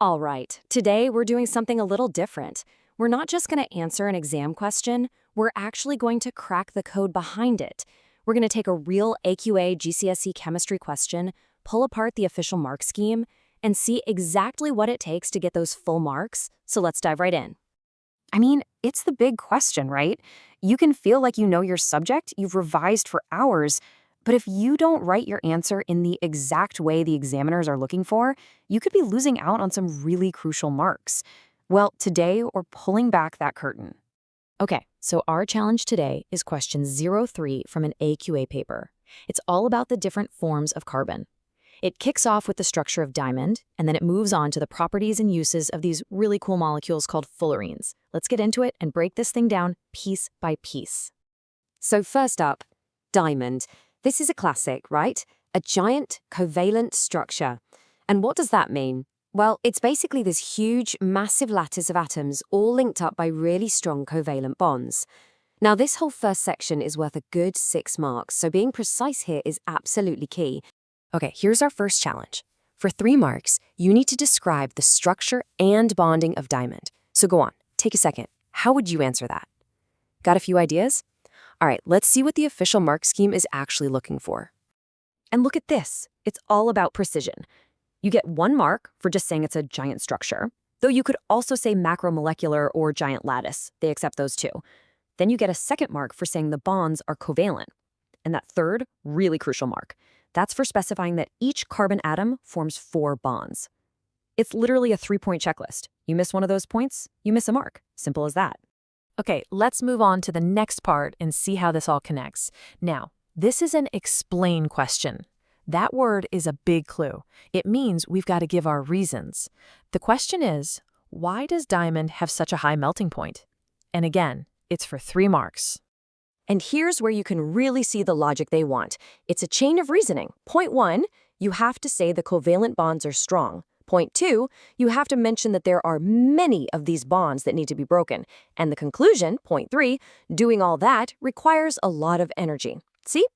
All right, today we're doing something a little different. We're not just going to answer an exam question, we're actually going to crack the code behind it. We're going to take a real AQA GCSE Chemistry question, pull apart the official mark scheme, and see exactly what it takes to get those full marks. So let's dive right in. I mean, it's the big question, right? You can feel like you know your subject, you've revised for hours, but if you don't write your answer in the exact way the examiners are looking for, you could be losing out on some really crucial marks. Well, today we're pulling back that curtain. Okay, so our challenge today is question 03 from an AQA paper. It's all about the different forms of carbon. It kicks off with the structure of diamond, and then it moves on to the properties and uses of these really cool molecules called fullerenes. Let's get into it and break this thing down piece by piece. So first up, diamond. This is a classic, right? A giant covalent structure. And what does that mean? Well, it's basically this huge, massive lattice of atoms all linked up by really strong covalent bonds. Now, this whole first section is worth a good 6 marks, so being precise here is absolutely key. Okay, here's our first challenge. For 3 marks, you need to describe the structure and bonding of diamond. So go on, take a second. How would you answer that? Got a few ideas? All right, let's see what the official mark scheme is actually looking for. And look at this. It's all about precision. You get 1 mark for just saying it's a giant structure, though you could also say macromolecular or giant lattice. They accept those too. Then you get a 2nd mark for saying the bonds are covalent. And that 3rd, really crucial mark. That's for specifying that each carbon atom forms 4 bonds. It's literally a 3-point checklist. You miss one of those points, you miss a mark. Simple as that. Okay, let's move on to the next part and see how this all connects. Now, this is an explain question. That word is a big clue. It means we've got to give our reasons. The question is, why does diamond have such a high melting point? And again, it's for 3 marks. And here's where you can really see the logic they want. It's a chain of reasoning. Point 1, you have to say the covalent bonds are strong. Point 2, you have to mention that there are many of these bonds that need to be broken. And the conclusion, point 3, doing all that requires a lot of energy. See?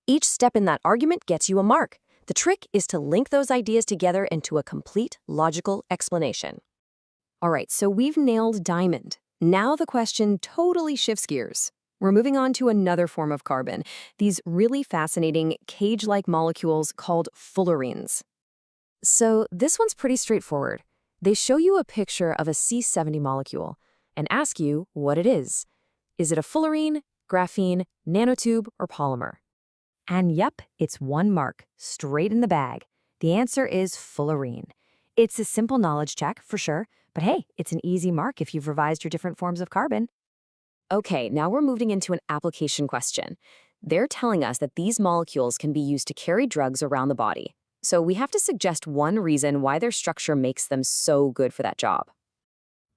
Each step in that argument gets you a mark. The trick is to link those ideas together into a complete logical explanation. All right, so we've nailed diamond. Now the question totally shifts gears. We're moving on to another form of carbon, these really fascinating cage-like molecules called fullerenes. So this one's pretty straightforward. They show you a picture of a C70 molecule and ask you what it is. Is it a fullerene, graphene, nanotube, or polymer? And yep, it's 1 mark, straight in the bag. The answer is fullerene. It's a simple knowledge check, for sure, but hey, it's an easy mark if you've revised your different forms of carbon. Okay, now we're moving into an application question. They're telling us that these molecules can be used to carry drugs around the body. So we have to suggest one reason why their structure makes them so good for that job.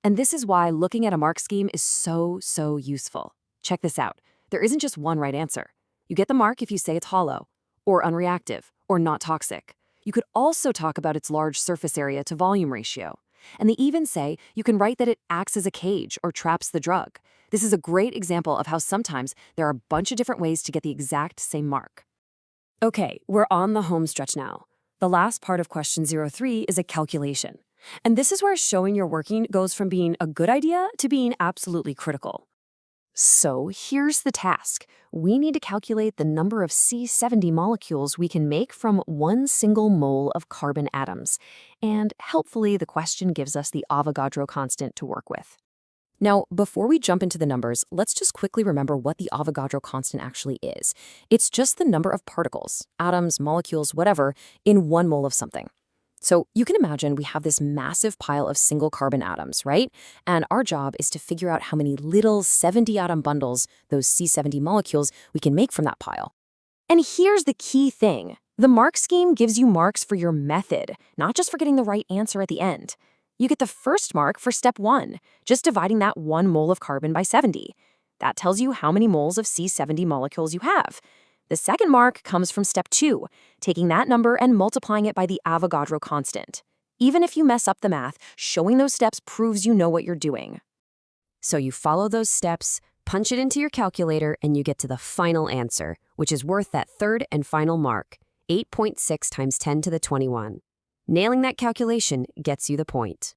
And this is why looking at a mark scheme is so useful. Check this out. There isn't just one right answer. You get the mark if you say it's hollow, or unreactive, or not toxic. You could also talk about its large surface area to volume ratio. And they even say you can write that it acts as a cage or traps the drug. This is a great example of how sometimes there are a bunch of different ways to get the exact same mark. Okay, we're on the home stretch now. The last part of question 03 is a calculation. And this is where showing your working goes from being a good idea to being absolutely critical. So here's the task. We need to calculate the number of C70 molecules we can make from 1 single mole of carbon atoms. And helpfully, the question gives us the Avogadro constant to work with. Now, before we jump into the numbers, let's just quickly remember what the Avogadro constant actually is. It's just the number of particles, atoms, molecules, whatever, in 1 mole of something. So you can imagine we have this massive pile of single carbon atoms, right? And our job is to figure out how many little 70-atom bundles, those C70 molecules, we can make from that pile. And here's the key thing. The mark scheme gives you marks for your method, not just for getting the right answer at the end. You get the 1st mark for step 1, just dividing that 1 mole of carbon by 70. That tells you how many moles of C70 molecules you have. The 2nd mark comes from step 2, taking that number and multiplying it by the Avogadro constant. Even if you mess up the math, showing those steps proves you know what you're doing. So you follow those steps, punch it into your calculator, and you get to the final answer, which is worth that 3rd and final mark, 8.6 times 10 to the 21. Nailing that calculation gets you the point.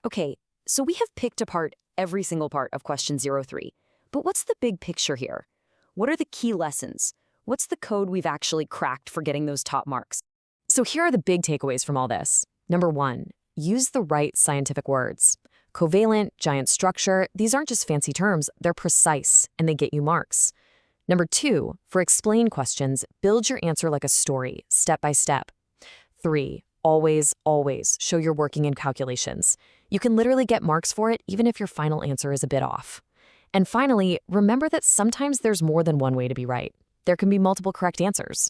Okay, so we have picked apart every single part of question 03. But what's the big picture here? What are the key lessons? What's the code we've actually cracked for getting those top marks? So here are the big takeaways from all this. Number 1, use the right scientific words. Covalent, giant structure, these aren't just fancy terms, they're precise, and they get you marks. Number 2, for explain questions, build your answer like a story, step by step. 3, always show you're working in calculations. You can literally get marks for it even if your final answer is a bit off. And finally, remember that sometimes there's more than one way to be right. There can be multiple correct answers.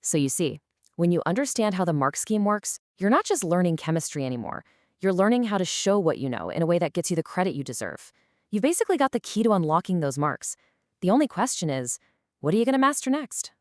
So you see, when you understand how the mark scheme works, you're not just learning chemistry anymore. You're learning how to show what you know in a way that gets you the credit you deserve. You've basically got the key to unlocking those marks. The only question is, what are you going to master next?